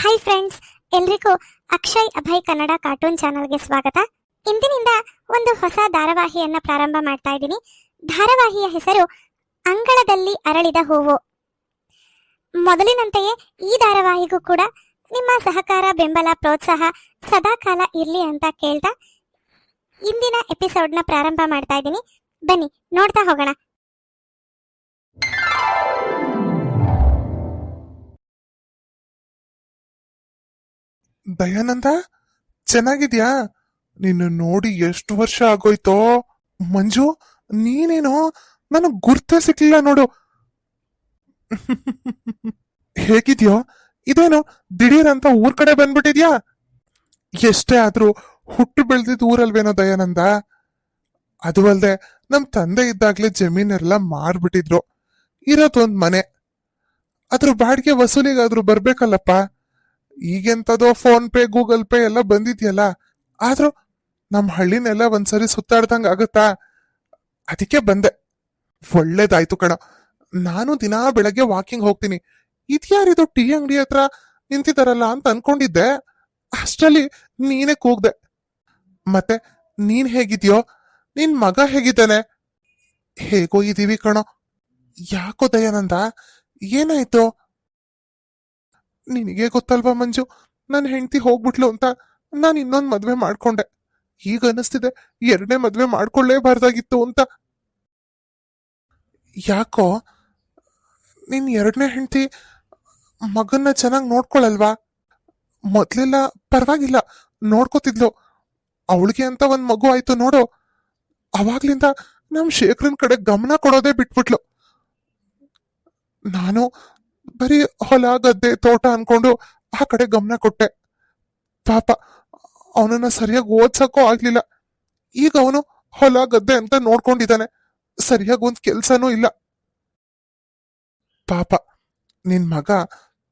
Hi friends, ಎಲ್ರಿಗೂ Akshay Abhay Kannada cartoon ಚಾನಲ್ಗೆ ಸ್ವಾಗತ. ಇಂದಿನಿಂದ ಒಂದು ಹೊಸ ಧಾರಾವಾಹಿಯನ್ನ ಪ್ರಾರಂಭ ಮಾಡ್ತಾ ಇದ್ದೀನಿ. ಧಾರಾವಾಹಿಯ ಹೆಸರು ಅಂಗಳದಲ್ಲಿ ಅರಳಿದ ಹೂವು. ಮೊದಲಿನಂತೆಯೇ ಈ ಧಾರಾವಾಹಿಗೂ ಕೂಡ ನಿಮ್ಮ ಸಹಕಾರ, ಬೆಂಬಲ, ಪ್ರೋತ್ಸಾಹ ಸದಾಕಾಲ ಇರ್ಲಿ ಅಂತ ಕೇಳ್ತಾ ಇಂದಿನ ಎಪಿಸೋಡ್ನ ಪ್ರಾರಂಭ ಮಾಡ್ತಾ ಇದ್ದೀನಿ. ಬನ್ನಿ ನೋಡ್ತಾ ಹೋಗೋಣ. ದಯಾನಂದ, ಚೆನ್ನಾಗಿದ್ಯಾ? ನಿನ್ನ ನೋಡಿ ಎಷ್ಟು ವರ್ಷ ಆಗೋಯ್ತೋ. ಮಂಜು, ನೀನೇನೋ ನನಗ್ ಗುರ್ತೇ ಸಿಕ್ಲಿಲ್ಲ ನೋಡು. ಹೇಗಿದ್ಯೋ? ಇದೇನು ದಿಢೀರ್ ಅಂತ ಊರ್ ಕಡೆ ಬಂದ್ಬಿಟ್ಟಿದ್ಯಾ? ಎಷ್ಟೇ ಆದ್ರೂ ಹುಟ್ಟು ಬೆಳೆದಿದ್ ಊರಲ್ವೇನೋ ದಯಾನಂದ. ಅದು ಅಲ್ದೆ ನಮ್ ತಂದೆ ಇದ್ದಾಗ್ಲೇ ಜಮೀನೆಲ್ಲ ಮಾರ್ಬಿಟ್ಟಿದ್ರು. ಇರೋದೊಂದ್ ಮನೆ, ಅದ್ರ ಬಾಡಿಗೆ ವಸೂಲಿಗಾದ್ರೂ ಬರ್ಬೇಕಲ್ಲಪ್ಪ. ಈಗೆಂತದೋ ಫೋನ್ ಪೇ, ಗೂಗಲ್ ಪೇ ಎಲ್ಲ ಬಂದಿದ್ಯಲ್ಲ. ಆದ್ರೂ ನಮ್ ಹಳ್ಳಿನೆಲ್ಲ ಒಂದ್ಸರಿ ಸುತ್ತಾಡ್ದಂಗ ಆಗತ್ತಾ? ಅದಕ್ಕೆ ಬಂದೆ. ಒಳ್ಳೇದಾಯ್ತು ಕಣ. ನಾನು ದಿನಾ ಬೆಳಗ್ಗೆ ವಾಕಿಂಗ್ ಹೋಗ್ತೀನಿ. ಇದ್ಯಾರಿದು ಟೀ ಅಂಗಡಿ ಹತ್ರ ನಿಂತಿದಾರಲ್ಲ ಅಂತ ಅನ್ಕೊಂಡಿದ್ದೆ. ಅಷ್ಟ್ರಲ್ಲಿ ನೀನೇ ಕೂಗ್ದೆ. ಮತ್ತೆ ನೀನ್ ಹೇಗಿದ್ಯೋ? ನಿನ್ ಮಗ ಹೇಗಿದ್ದಾನೆ? ಹೇಗೋ ಇದೀವಿ ಕಣೋ. ಯಾಕೋ ದಯಾನಂದ, ಏನಾಯ್ತು? ನಿನಗೆ ಗೊತ್ತಲ್ವಾ ಮಂಜು, ನನ್ನ ಹೆಂಡತಿ ಹೋಗ್ಬಿಟ್ಲು ಅಂತ ನಾನು ಇನ್ನೊಂದ್ ಮದ್ವೆ ಮಾಡ್ಕೊಂಡೆ. ಈಗ ಅನಿಸ್ತಿದೆ ಎರಡನೇ ಮದ್ವೆ ಮಾಡ್ಕೊಳ್ಳೇಬಾರ್ದಾಗಿತ್ತು ಅಂತ. ಯಾಕೋ? ನಿನ್ ಎರಡನೇ ಹೆಂಡತಿ ಮಗನ್ನ ಚೆನ್ನಾಗಿ ನೋಡ್ಕೊಳಲ್ವಾ? ಮೊದ್ಲೆಲ್ಲ ಪರವಾಗಿಲ್ಲ, ನೋಡ್ಕೋತಿದ್ಲು. ಅವಳಿಗೆ ಅಂತ ಒಂದ್ ಮಗು ಆಯ್ತು ನೋಡು, ಅವಾಗ್ಲಿಂದ ನಮ್ ಶೇಖರನ್ ಕಡೆ ಗಮನ ಕೊಡೋದೇ ಬಿಟ್ಬಿಟ್ಲು. ನಾನು ಬರೀ ಹೊಲ, ಗದ್ದೆ, ತೋಟ ಅನ್ಕೊಂಡು ಆ ಕಡೆ ಗಮನ ಕೊಟ್ಟೆ. ಪಾಪ, ಅವನನ್ನ ಸರಿಯಾಗಿ ಓದ್ಸಕ್ಕೂ ಆಗ್ಲಿಲ್ಲ. ಈಗ ಅವನು ಹೊಲ, ಗದ್ದೆ ಅಂತ ನೋಡ್ಕೊಂಡಿದ್ದಾನೆ. ಸರಿಯಾಗಿ ಒಂದ್ ಕೆಲ್ಸನೂ ಇಲ್ಲ. ಪಾಪ, ನಿನ್ ಮಗ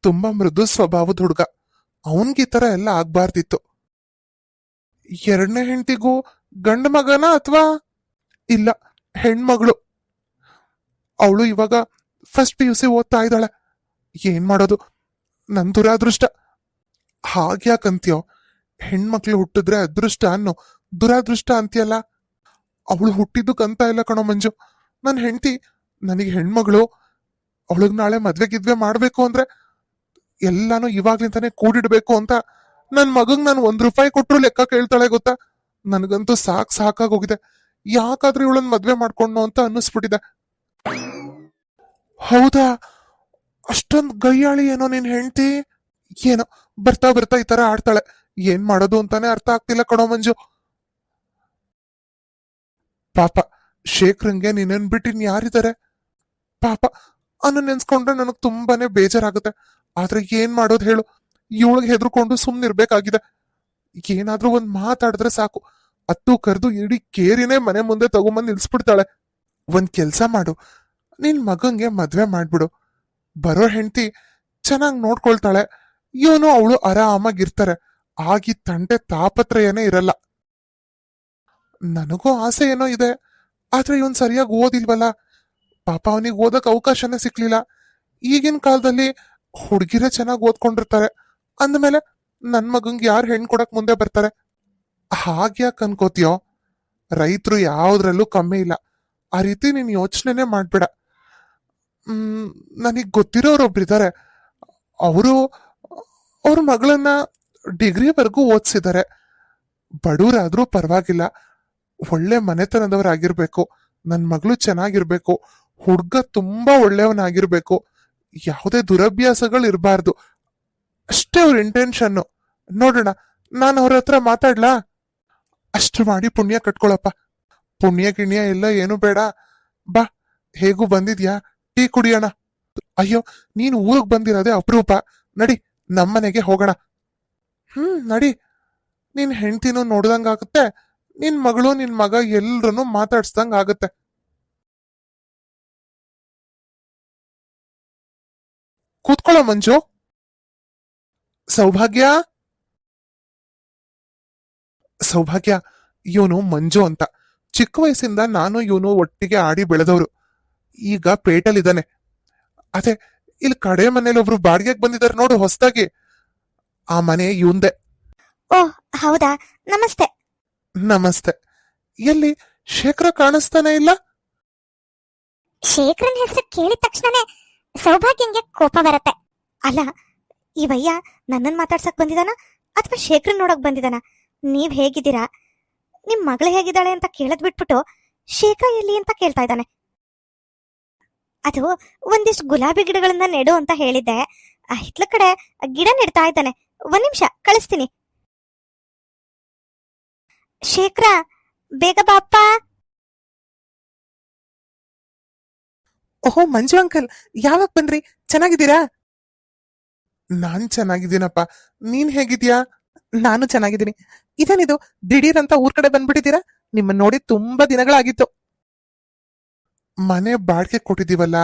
ತುಂಬಾ ಮೃದು ಸ್ವಭಾವದ ಹುಡುಗ. ಅವನ್ಗೆ ಈ ತರ ಎಲ್ಲ ಆಗ್ಬಾರ್ದಿತ್ತು. ಎರಡನೇ ಹೆಂಡತಿಗೂ ಗಂಡ ಮಗನ ಅಥವಾ? ಇಲ್ಲ, ಹೆಣ್ಮಗಳು. ಅವಳು ಇವಾಗ ಫಸ್ಟ್ PUC ಓದ್ತಾ ಇದ್ದಾಳೆ. ಏನ್ ಮಾಡೋದು, ನನ್ ದುರಾದೃಷ್ಟ. ಹಾಗ್ಯಾಕಂತ್ಯೋ? ಹೆಣ್ಮಕ್ಳು ಹುಟ್ಟಿದ್ರೆ ಅದೃಷ್ಟ ಅನ್ನೋ, ದುರಾದೃಷ್ಟ ಅಂತೀಯಲ್ಲ. ಅವಳು ಹುಟ್ಟಿದ್ದಕ್ಕಂತ ಇಲ್ಲ ಕಣೋ ಮಂಜು. ನನ್ ಹೆಂಡತಿ ನನಗೆ ಹೆಣ್ಮಗಳು. ಅವಳಗ್ ನಾಳೆ ಮದ್ವೆ ಮಾಡ್ಬೇಕು ಅಂದ್ರೆ ಎಲ್ಲಾನು ಇವಾಗ್ಲಿಂತಾನೆ ಕೂಡಿಡ್ಬೇಕು ಅಂತ ನನ್ ಮಗಂಗ್ ನಾನು ₹1 ಕೊಟ್ರು ಲೆಕ್ಕ ಕೇಳ್ತಾಳೆ ಗೊತ್ತಾ? ನನ್ಗಂತೂ ಸಾಕಾಗೋಗಿದೆ. ಯಾಕಾದ್ರೂ ಇವಳನ್ ಮದ್ವೆ ಮಾಡ್ಕೊಂಡು ಅಂತ ಅನ್ನಿಸ್ಬಿಟ್ಟಿದೆ. ಹೌದಾ? ಅಷ್ಟೊಂದ್ ಗಯ್ಯಾಳಿ ಏನೋ ನಿನ್ ಹೆಂಡತಿ. ಏನೋ ಬರ್ತಾ ಬರ್ತಾ ಈ ತರ ಆಡ್ತಾಳೆ. ಏನ್ ಮಾಡೋದು ಅಂತಾನೆ ಅರ್ಥ ಆಗ್ತಿಲ್ಲ ಕಣೋ ಮಂಜು. ಪಾಪ, ಶೇಖರಂಗೆ ನಿನ್ನನ್ ಬಿಟ್ಟಿನ್ ಯಾರಿದ್ದಾರೆ? ಪಾಪ, ಅನ್ನ ನೆನ್ಸ್ಕೊಂಡ್ರೆ ನನಗ್ ತುಂಬಾನೇ ಬೇಜಾರಾಗುತ್ತೆ. ಆದ್ರೆ ಏನ್ ಮಾಡೋದು ಹೇಳು? ಇವಳಿಗೆ ಹೆದರ್ಕೊಂಡು ಸುಮ್ನಿರ್ಬೇಕಾಗಿದೆ. ಏನಾದ್ರೂ ಒಂದ್ ಮಾತಾಡಿದ್ರೆ ಸಾಕು, ಅತ್ತು ಕರೆದು ಇಡೀ ಕೇರಿನೇ ಮನೆ ಮುಂದೆ ತಗೊಂಬಂದ್ ನಿಲ್ಸ್ಬಿಡ್ತಾಳೆ. ಒಂದ್ ಕೆಲ್ಸ ಮಾಡು, ನಿನ್ ಮಗಂಗೆ ಮದ್ವೆ ಮಾಡ್ಬಿಡು. ಬರೋ ಹೆಂಡತಿ ಚೆನ್ನಾಗ್ ನೋಡ್ಕೊಳ್ತಾಳೆ, ಇವನು ಅವಳು ಆರಾಮಾಗಿರ್ತಾರೆ. ಆಗಿ ತಂಟೆ ತಾಪತ್ರಯನೇ ಇರಲ್ಲ. ನನಗೂ ಆಸೆ ಏನೋ ಇದೆ, ಆದ್ರೆ ಇವನ್ ಸರಿಯಾಗಿ ಓದಿಲ್ವಲ್ಲ. ಪಾಪ, ಅವನಿಗೆ ಓದಕ್ ಅವಕಾಶನೇ ಸಿಕ್ಲಿಲ್ಲ. ಈಗಿನ ಕಾಲದಲ್ಲಿ ಹುಡುಗಿರೇ ಚೆನ್ನಾಗಿ ಓದ್ಕೊಂಡಿರ್ತಾರೆ ಅಂದ್ಮೇಲೆ ನನ್ ಮಗಂಗೆ ಯಾರು ಹೆಣ್ ಕೊಡಕ್ ಮುಂದೆ ಬರ್ತಾರೆ? ಹಾಗ್ಯಾಕ್ ಅನ್ಕೋತೀಯೋ? ರೈತರು ಯಾವ್ದ್ರಲ್ಲೂ ಕಮ್ಮಿ ಇಲ್ಲ. ಆ ರೀತಿ ನೀನ್ ಯೋಚನೆನೇ ಮಾಡ್ಬೇಡ. ನನಗ್ ಗೊತ್ತಿರೋರೊಬ್ರಿದ್ದಾರೆ. ಅವರು ಅವ್ರ ಮಗಳನ್ನ ಡಿಗ್ರಿವರೆಗೂ ಓದಿಸಿದ್ದಾರೆ. ಬಡವರಾದ್ರೂ ಪರವಾಗಿಲ್ಲ, ಒಳ್ಳೆ ಮನೆತನದವರಾಗಿರ್ಬೇಕು. ನನ್ ಮಗಳು ಚೆನ್ನಾಗಿರ್ಬೇಕು, ಹುಡ್ಗ ತುಂಬಾ ಒಳ್ಳೆಯವನಾಗಿರ್ಬೇಕು, ಯಾವುದೇ ದುರಭ್ಯಾಸಗಳು ಇರಬಾರ್ದು, ಅಷ್ಟೇ ಅವ್ರ ಇಂಟೆನ್ಷನ್ನು. ನೋಡೋಣ, ನಾನು ಅವ್ರ ಹತ್ರ ಮಾತಾಡ್ಲಾ? ಅಷ್ಟು ಮಾಡಿ ಪುಣ್ಯ ಕಟ್ಕೊಳಪ್ಪ. ಪುಣ್ಯ ಗಿಣ್ಯ ಎಲ್ಲ ಏನು ಬೇಡ. ಬಾ, ಹೇಗೂ ಬಂದಿದ್ಯಾ, ಟೀ ಕುಡಿಯೋಣ. ಅಯ್ಯೋ, ನೀನು ಊರಿಗೆ ಬಂದಿರೋದೇ ಅಪರೂಪ. ನಡಿ, ನಮ್ಮನೆಗೆ ಹೋಗೋಣ. ನಡಿ. ನಿನ್ ಹೆಂಡ್ತಿನೂ ನೋಡ್ದಂಗಾಗುತ್ತೆ, ನಿನ್ ಮಗಳು ನಿನ್ ಮಗ ಎಲ್ರನ್ನೂ ಮಾತಾಡ್ಸ್ದಂಗ ಆಗತ್ತೆ. ಕೂತ್ಕೊಳ್ಳೋ ಮಂಜು. ಸೌಭಾಗ್ಯ, ಸೌಭಾಗ್ಯ, ಇವನು ಮಂಜು ಅಂತ. ಚಿಕ್ಕ ವಯಸ್ಸಿಂದ ನಾನು ಇವನು ಒಟ್ಟಿಗೆ ಆಡಿ ಬೆಳೆದವರು. ಈಗ ಪೇಟಲಿದ್ದಾನೆ. ಅದೇ, ಇಲ್ಲಿ ಕಡೆ ಮನೇಲಿ ಒಬ್ರು ಬಾಡಿಗೆಗೆ ಬಂದಿದ್ದಾರೆ ನೋಡು ಹೊಸದಾಗಿ. ಆ ಮನೆ ಇವಂದೆ. ಓಹ್ ಹೌದಾ, ನಮಸ್ತೆ. ನಮಸ್ತೆ. ಎಲ್ಲಿ ಶೇಖರ ಕಾಣಿಸ್ತಾನೆ ಇಲ್ಲ? ಶೇಖರನ್ ಹೆಸರು ಕೇಳಿದ ತಕ್ಷಣನೇ ಸೌಭಾಗ್ಯಂಗೆ ಕೋಪ ಬರತ್ತೆ. ಅಲ್ಲ, ಈ ಭಯ್ಯ ನನ್ನನ್ ಮಾತಾಡ್ಸಕ್ ಬಂದಿದಾನ ಅಥವಾ ಶೇಖರನ್ ನೋಡಕ್ ಬಂದಿದಾನ? ನೀವ್ ಹೇಗಿದ್ದೀರಾ, ನಿಮ್ ಮಗಳು ಹೇಗಿದ್ದಾಳೆ ಅಂತ ಕೇಳದ್ ಬಿಟ್ಬಿಟ್ಟು ಶೇಖರ ಎಲ್ಲಿ ಅಂತ ಕೇಳ್ತಾ ಇದ್ದಾನೆ. ಅದು ಒಂದಿಷ್ಟು ಗುಲಾಬಿ ಗಿಡಗಳನ್ನ ನೆಡು ಅಂತ ಹೇಳಿದ್ದೆ. ಹಿತ್ಲ ಕಡೆ ಗಿಡ ನೆಡ್ತಾ ಇದ್ದಾನೆ. ಒಂದ್ ನಿಮಿಷ ಕಳಿಸ್ತೀನಿ. ಶೇಖರ, ಬೇಗ ಬಾಪ್ಪ. ಓಹೋ ಮಂಜು ಅಂಕಲ್, ಯಾವಾಗ ಬಂದ್ರಿ? ಚೆನ್ನಾಗಿದ್ದೀರಾ? ನಾನ್ ಚೆನ್ನಾಗಿದ್ದೀನಪ್ಪ, ನೀನ್ ಹೇಗಿದ್ಯಾ? ನಾನು ಚೆನ್ನಾಗಿದ್ದೀನಿ. ಇದೇನಿದು ದಿಢೀರ್ ಅಂತ ಊರ್ ಕಡೆ ಬಂದ್ಬಿಟ್ಟಿದ್ದೀರಾ? ನಿಮ್ಮನ್ನ ನೋಡಿ ತುಂಬಾ ದಿನಗಳಾಗಿತ್ತು. ಮನೆ ಬಾಡ್ಗೆ ಕೊಟ್ಟಿದೀವಲ್ಲ,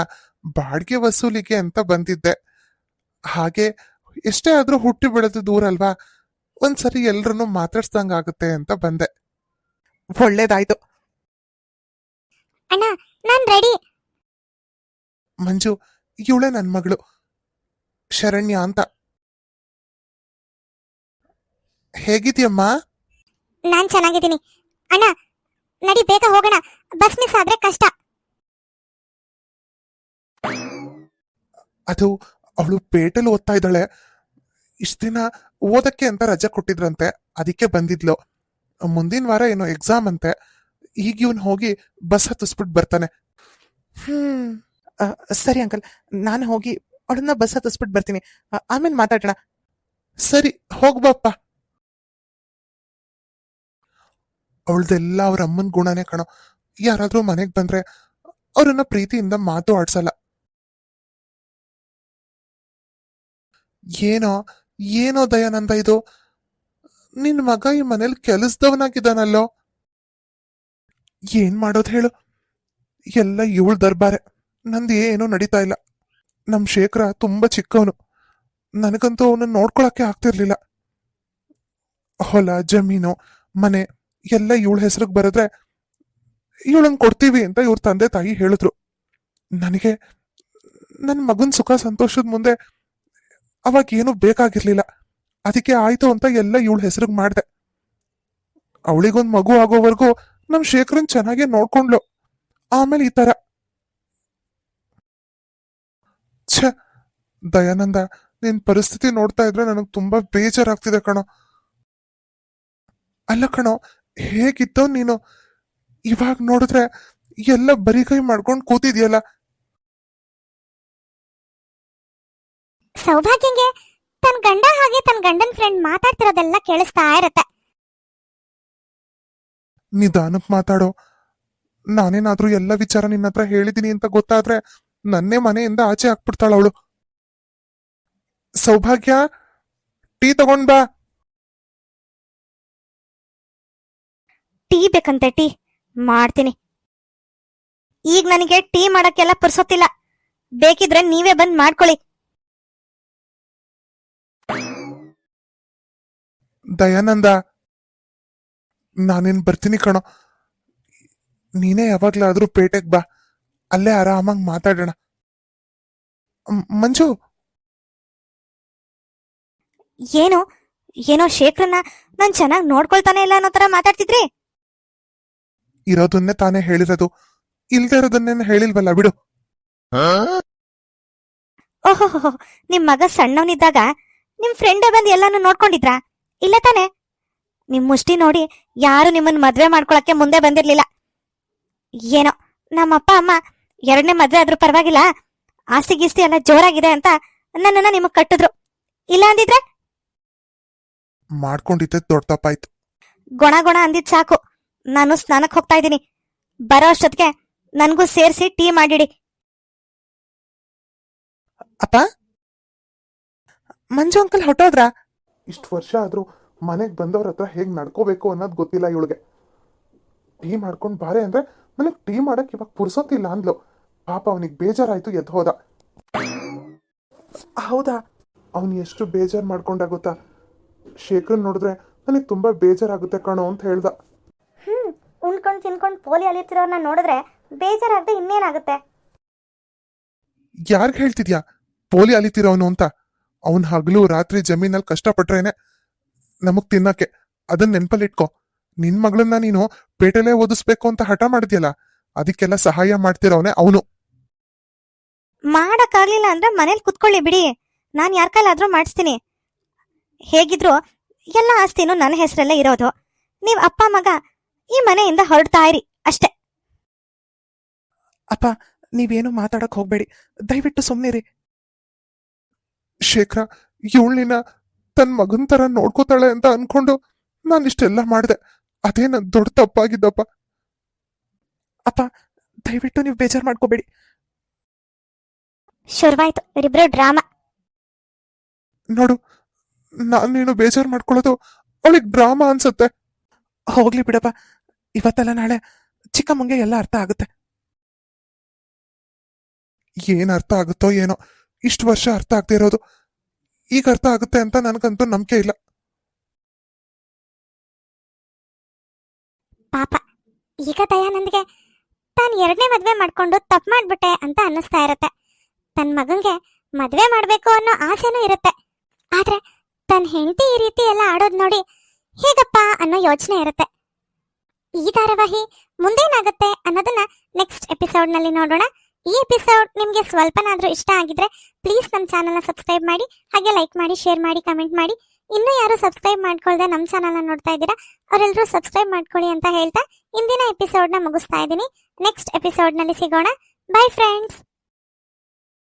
ಬಾಡ್ಗೆ ವಸೂಲಿಗೆ ಅಂತ ಬಂದಿದ್ದೆ. ಹಾಗೆ ಎಷ್ಟೇ ಆದ್ರೂ ಹುಟ್ಟಿ ಬೆಳೆದು ದೂರ ಅಲ್ವಾ, ಒಂದ್ಸರಿ ಎಲ್ರನ್ನೂ ಮಾತಾಡ್ಸ್ದಂಗಾಗುತ್ತೆ ಅಂತ ಬಂದೆ. ಒಳ್ಳೇದಾಯ್ತು. ಅಣ್ಣ, ನಾನ್ ರೆಡಿ. ಮಂಜು, ಇವಳೆ ನನ್ ಮಗಳು ಶರಣ್ಯ ಅಂತ. ಹೇಗಿದ್ಯಮ್ಮ? ನಾನ್ ಚೆನ್ನಾಗಿದ್ದೀನಿ. ಅಣ್ಣ ನಡಿ, ಬೇಗ ಹೋಗೋಣ, ಬಸ್ ಮಿಸ್ ಆದ್ರೆ ಕಷ್ಟ. ಅದು ಅವಳು ಪೇಟೆಲ್ ಓದ್ತಾ ಇದ್ದಾಳೆ. ಇಷ್ಟ ದಿನ ಓದಕ್ಕೆ ಅಂತ ರಜೆ ಕೊಟ್ಟಿದ್ರಂತೆ, ಅದಕ್ಕೆ ಬಂದಿದ್ಲು. ಮುಂದಿನ ವಾರ ಏನೋ ಎಕ್ಸಾಮ್ ಅಂತೆ. ಈಗ ಇವನ್ ಹೋಗಿ ಬಸ್ ಹತ್ತಿಸ್ಬಿಟ್ಟು ಬರ್ತಾನೆ. ಸರಿ ಅಂಕಲ್, ನಾನು ಹೋಗಿ ಅವಳನ್ನ ಬಸ್ ಹತ್ತಿಸ್ಬಿಟ್ಟು ಬರ್ತೀನಿ. ಆಮೇಲೆ ಮಾತಾಡೋಣ. ಸರಿ, ಹೋಗ್ಬಪ್ಪ. ಅವಳ್ದೆಲ್ಲ ಅವ್ರ ಅಮ್ಮನ್ ಗುಣನೇ ಕಣೋ. ಯಾರಾದ್ರೂ ಮನೆಗ್ ಬಂದ್ರೆ ಅವ್ರನ್ನ ಪ್ರೀತಿಯಿಂದ ಮಾತು ಆಡ್ಸಲ್ಲ. ಏನೋ ಏನೋ ದಯಾನಂದ ಇದು, ನಿನ್ ಮಗ ಈ ಮನೇಲಿ ಕೆಲಸದವನಾಗಿದ್ದಾನಲ್ಲೋ. ಏನ್ ಮಾಡೋದ್ ಹೇಳು, ಎಲ್ಲ ಇವಳು ದರ್ಬಾರೆ. ನಂದು ಏನೂ ನಡೀತಾ ಇಲ್ಲ. ನಮ್ ಶೇಖರ ತುಂಬಾ ಚಿಕ್ಕವನು, ನನಗಂತೂ ಅವನನ್ನ ನೋಡ್ಕೊಳಕ್ಕೆ ಆಗ್ತಿರ್ಲಿಲ್ಲ. ಹೊಲ ಜಮೀನು ಮನೆ ಎಲ್ಲ ಇವಳ ಹೆಸರಿಗೆ ಬರೆದ್ರೆ ಇವಳನ್ನ ಕೊಡ್ತೀವಿ ಅಂತ ಇವ್ರ ತಂದೆ ತಾಯಿ ಹೇಳಿದ್ರು. ನನಗೆ ನನ್ನ ಮಗನ್ ಸುಖ ಸಂತೋಷದ ಮುಂದೆ ಅವಾಗ ಏನು ಬೇಕಾಗಿರ್ಲಿಲ್ಲ. ಅದಕ್ಕೆ ಆಯ್ತು ಅಂತ ಎಲ್ಲ ಇವಳ ಹೆಸರಿಗೆ ಮಾಡ್ದೆ. ಅವಳಿಗೊಂದ್ ಮಗು ಆಗೋವರೆಗೂ ನಮ್ ಶೇಖರನ್ ಚೆನ್ನಾಗಿ ನೋಡ್ಕೊಂಡ್ಲು. ಆಮೇಲೆ ಈ ತರ. ಛ ದಯಾನಂದ, ನಿನ್ ಪರಿಸ್ಥಿತಿ ನೋಡ್ತಾ ಇದ್ರೆ ನನಗ್ ತುಂಬಾ ಬೇಜಾರಾಗ್ತಿದೆ ಕಣೋ. ಅಲ್ಲ ಕಣೋ, ಹೇಗಿದ್ದವ್ ನೀನು, ಇವಾಗ ನೋಡಿದ್ರೆ ಎಲ್ಲ ಬರಿಗೈ ಮಾಡ್ಕೊಂಡ್ ಕೂತಿದ್ಯಲ್ಲ. ಸೌಭಾಗ್ಯಂಗೆ ತನ್ ಗಂಡ ಹಾಗೆ ತನ್ ಗಂಡನ್ ಫ್ರೆಂಡ್ ಮಾತಾಡ್ತಿರೋದೆಲ್ಲ ಕೇಳಿಸ್ತಾ ಇರತ್ತೆ. ನಿಧಾನಕ್ ಮಾತಾಡೋ. ನಾನೇನಾದ್ರೂ ಎಲ್ಲ ವಿಚಾರ ನಿನ್ನ ಹತ್ರ ಹೇಳಿದೀನಿ ಅಂತ ಗೊತ್ತಾದ್ರೆ ನನ್ನೇ ಮನೆಯಿಂದ ಆಚೆ ಹಾಕ್ಬಿಡ್ತಾಳ ಅವಳು. ಸೌಭಾಗ್ಯ, ಟೀ ತಗೊಂಡ್ ಬಾ. ಟೀ ಬೇಕಂತೆ? ಟೀ ಮಾಡ್ತೀನಿ. ಈಗ ನನಗೆ ಟೀ ಮಾಡಕ್ಕೆಲ್ಲ ಪುರ್ಸೊತ್ತಿಲ್ಲ, ಬೇಕಿದ್ರೆ ನೀವೇ ಬಂದ್ ಮಾಡ್ಕೊಳ್ಳಿ. ದಯಾನಂದ, ನಾನೇನ್ ಬರ್ತೀನಿ ಕಣೋ. ನೀನೇ ಯಾವಾಗ್ಲಾದ್ರೂ ಪೇಟೆಗ್ ಬಾ, ಅಲ್ಲೇ ಆರಾಮಾಗಿ ಮಾತಾಡೋಣ. ಮಂಜು, ಏನು ಏನೋ ಶೇಖರನ್ನ ನಾನ್ ಚೆನ್ನಾಗಿ ನೋಡ್ಕೊಳ್ತಾನೆ ಇಲ್ಲ ಅನ್ನೋ ತರ ಮಾತಾಡ್ತಿದ್ರಿ. ಇರೋದನ್ನೇ ತಾನೇ ಹೇಳಿರೋದು, ಇಲ್ದೇ ಇರೋದನ್ನೇನು ಹೇಳಿಲ್ವಲ್ಲ, ಬಿಡು. ಓಹೋ, ನಿಮ್ ಮಗ ಸಣ್ಣವನಿದ್ದಾಗ ನಿಮ್ ಫ್ರೆಂಡೇ ಬಂದು ಎಲ್ಲಾನು ನೋಡ್ಕೊಂಡಿದ್ರಾ? ಇಲ್ಲ ತಾನೆ? ನಿಮ್ ಮುಷ್ಟಿ ನೋಡಿ ಯಾರು ನಿಮ್ಮನ್ ಮದ್ವೆ ಮಾಡ್ಕೊಳಕ್ಕೆ ಮುಂದೆ ಬಂದಿರ್ಲಿಲ್ಲ. ಏನೋ ನಮ್ಮಪ್ಪ ಅಮ್ಮ ಎರಡನೇ ಮದ್ವೆ ಆದ್ರೂ ಪರವಾಗಿಲ್ಲ, ಆಸ್ತಿ ಗೀಸ್ತಿ ಎಲ್ಲ ಜೋರಾಗಿದೆ ಅಂತ ನನ್ನನ್ನ ನಿಮಗ್ ಕಟ್ಟಿದ್ರು. ಇಲ್ಲ ಅಂದಿದ್ರೆ ಮಾಡ್ಕೊಂಡಿದ್ದೆ ದೊಡ್ಡ ತಪ್ಪಾಯ್ತು. ಗೊಣ ಅಂದಿದ್ ಸಾಕು. ನಾನು ಸ್ನಾನಕ್ ಹೋಗ್ತಾ ಇದ್ದೀನಿ. ಬರೋ ಅಷ್ಟೊತ್ತಿಗೆ ನನ್ಗೂ ಸೇರಿಸಿ ಟೀ ಮಾಡಿಡಿ. ಅಪ್ಪ, ಮಂಜು ಅಂಕಲ್ ಹೊಟ್ಟೋದ್ರ? ಇಷ್ಟು ವರ್ಷ ಆದ್ರೂ ಮನೆಗ್ ಬಂದವ್ರ ಹತ್ರ ಹೇಗ್ ನಡ್ಕೋಬೇಕು ಅನ್ನೋದು ಗೊತ್ತಿಲ್ಲ ಇವಳಿಗೆ. ಟೀ ಮಾಡ್ಕೊಂಡ್ ಬಾರೆ ಅಂದ್ರೆ ನನಗ್ ಟೀ ಮಾಡಕ್ ಇವಾಗ ಪುರ್ಸೊತ್ತಿಲ್ಲ ಅಂದ್ಲು. ಪಾಪ ಅವನಿಗೆ ಬೇಜಾರಾಯ್ತು, ಎದ್ದು ಹೋದ. ಹೌದಾ? ಅವನು ಎಷ್ಟು ಬೇಜಾರ್ ಮಾಡ್ಕೊಂಡ ಗೊತ್ತಾ? ಶೇಖರನ್ ನೋಡಿದ್ರೆ ನನಗೆ ತುಂಬಾ ಬೇಜಾರಾಗುತ್ತೆ ಕಣೋ ಅಂತ ಹೇಳ್ದ. ಉಣ್ಕೊಂಡ್ ತಿನ್ಕೊಂಡ್ ಪೋಲಿ ಅಲಿತಿರೋರ್ನ ನೋಡಿದ್ರೆ ಬೇಜಾರಾಗದೆ ಇನ್ನೇನಾಗುತ್ತೆ? ಯಾರ್ಗ್ ಹೇಳ್ತಿದ್ಯಾ ಪೋಲಿ ಅಲಿತಿರೋನು ಅಂತ? ಅವನ್ ಹಗಲು ರಾತ್ರಿ ಜಮೀನಲ್ಲಿ ಕಷ್ಟಪಟ್ರೇನೆ ನಮಗ್ ತಿನ್ನಕ್ಕೆ. ಅದನ್ನ ನೆನ್ಪಲ್ಲಿಟ್ಕೊ. ನಿನ್ ಮಗಳನ್ನ ನೀನು ಪೇಟೆಲೆ ಓದಿಸ್ಬೇಕು ಅಂತ ಹಠ ಮಾಡಿದ್ಯಲ್ಲ, ಅದಕ್ಕೆಲ್ಲ ಸಹಾಯ ಮಾಡ್ತಿರೋನೆ ಅವನು. ಮಾಡಕ್ಕಾಗ್ಲಿಲ್ಲ ಅಂದ್ರೆ ಮನೇಲಿ ಕುತ್ಕೊಳ್ಳಿ ಬಿಡಿ, ನಾನ್ ಯಾರ ಕೈಲಾದ್ರೂ ಮಾಡಿಸ್ತೀನಿ. ಹೇಗಿದ್ರು ಎಲ್ಲ ಆಸ್ತಿನೂ ನನ್ನ ಹೆಸರಲ್ಲೇ ಇರೋದು. ನೀವ್ ಅಪ್ಪ ಮಗ ಈ ಮನೆಯಿಂದ ಹೊರಡ್ತಾ ಇರಿ ಅಷ್ಟೇ. ಅಪ್ಪ, ನೀವೇನು ಮಾತಾಡಕ್ ಹೋಗ್ಬೇಡಿ, ದಯವಿಟ್ಟು ಸುಮ್ನಿರಿ. ಶೇಖರ, ಇವಳಿನ ತನ್ ಮಗನ್ ತರ ನೋಡ್ಕೋತಾಳೆ ಅಂತ ಅನ್ಕೊಂಡು ನಾನು ಇಷ್ಟೆಲ್ಲ ಮಾಡ್ದೆ. ಅದೇ ನನ್ ದೊಡ್ಡ ತಪ್ಪಾಗಿದ್ದಪ್ಪ. ಅಪ್ಪ, ದಯವಿಟ್ಟು ನೀವು ಬೇಜಾರ್ ಮಾಡ್ಕೋಬೇಡಿ. ಶುರುವಾಯ್ತು ಇವರಿಬ್ರು ಡ್ರಾಮಾ. ನೋಡು, ನಾನೇನು ಬೇಜಾರ್ ಮಾಡ್ಕೊಳ್ಳೋದು ಅವಳಿಗೆ ಡ್ರಾಮಾ ಅನ್ಸುತ್ತೆ. ಹೋಗ್ಲಿ ಬಿಡಪ್ಪ, ಇವತ್ತಲ್ಲ ನಾಳೆ ಚಿಕ್ಕಮ್ಮಂಗೆ ಎಲ್ಲ ಅರ್ಥ ಆಗುತ್ತೆ. ಏನ್ ಅರ್ಥ ಆಗುತ್ತೋ ಏನೋ, ಇಷ್ಟು ವರ್ಷ ಅರ್ಥ ಆಗ್ತಾ ಇರೋದು ಈಗ ಅರ್ಥ ಆಗುತ್ತೆ ಅಂತ ನನಗಂತೂ ನಂಬಿಕೆ ಇಲ್ಲ. ಪಾಪ, ಈಗ ದಯಾನಂದ್ಗೆ ತಾನು 2ನೇ ಮದ್ವೆ ಮಾಡ್ಕೊಂಡು ತಪ್ಪು ಮಾಡ್ಬಿಟ್ಟೆ ಅಂತ ಅನ್ನಿಸ್ತಾ ಇರತ್ತೆ. ತನ್ನ ಮಗಂಗೆ ಮದ್ವೆ ಮಾಡ್ಬೇಕು ಅನ್ನೋ ಆಸೆನೂ ಇರುತ್ತೆ. ಆದ್ರೆ ತನ್ನ ಹೆಂಡತಿ ಈ ರೀತಿ ಎಲ್ಲ ಆಡೋದ್ ನೋಡಿ ಹೇಗಪ್ಪ ಅನ್ನೋ ಯೋಚನೆ ಇರುತ್ತೆ. ಈ ಧಾರಾವಾಹಿ ಮುಂದೇನಾಗತ್ತೆ ಅನ್ನೋದನ್ನ ನೆಕ್ಸ್ಟ್ ಎಪಿಸೋಡ್ ನಲ್ಲಿ ನೋಡೋಣ. ಈ ಎಪಿಸೋಡ್ ನಿಮ್ಗೆ ಸ್ವಲ್ಪನಾದ್ರೂ ಇಷ್ಟ ಆಗಿದ್ರೆ ಪ್ಲೀಸ್ ನಮ್ಮ ಚಾನಲ್ನ ಸಬ್ಸ್ಕ್ರೈಬ್ ಮಾಡಿ, ಹಾಗೆ ಲೈಕ್ ಮಾಡಿ, ಶೇರ್ ಮಾಡಿ, ಕಮೆಂಟ್ ಮಾಡಿ. ಇನ್ನೂ ಯಾರು ಸಬ್ಸ್ಕ್ರೈಬ್ ಮಾಡ್ಕೊಳ್ದೆ ನಮ್ಮ ಚಾನಲ್ನ ನೋಡ್ತಾ ಇದ್ದೀರಾ ಅವರೆಲ್ಲರೂ ಸಬ್ಸ್ಕ್ರೈಬ್ ಮಾಡ್ಕೊಳ್ಳಿ ಅಂತ ಹೇಳ್ತಾ ಇಂದಿನ ಎಪಿಸೋಡ್ನ ಮುಗಿಸ್ತಾ ಇದ್ದೀನಿ. ನೆಕ್ಸ್ಟ್ ಎಪಿಸೋಡ್ನಲ್ಲಿ ಸಿಗೋಣ. By friends.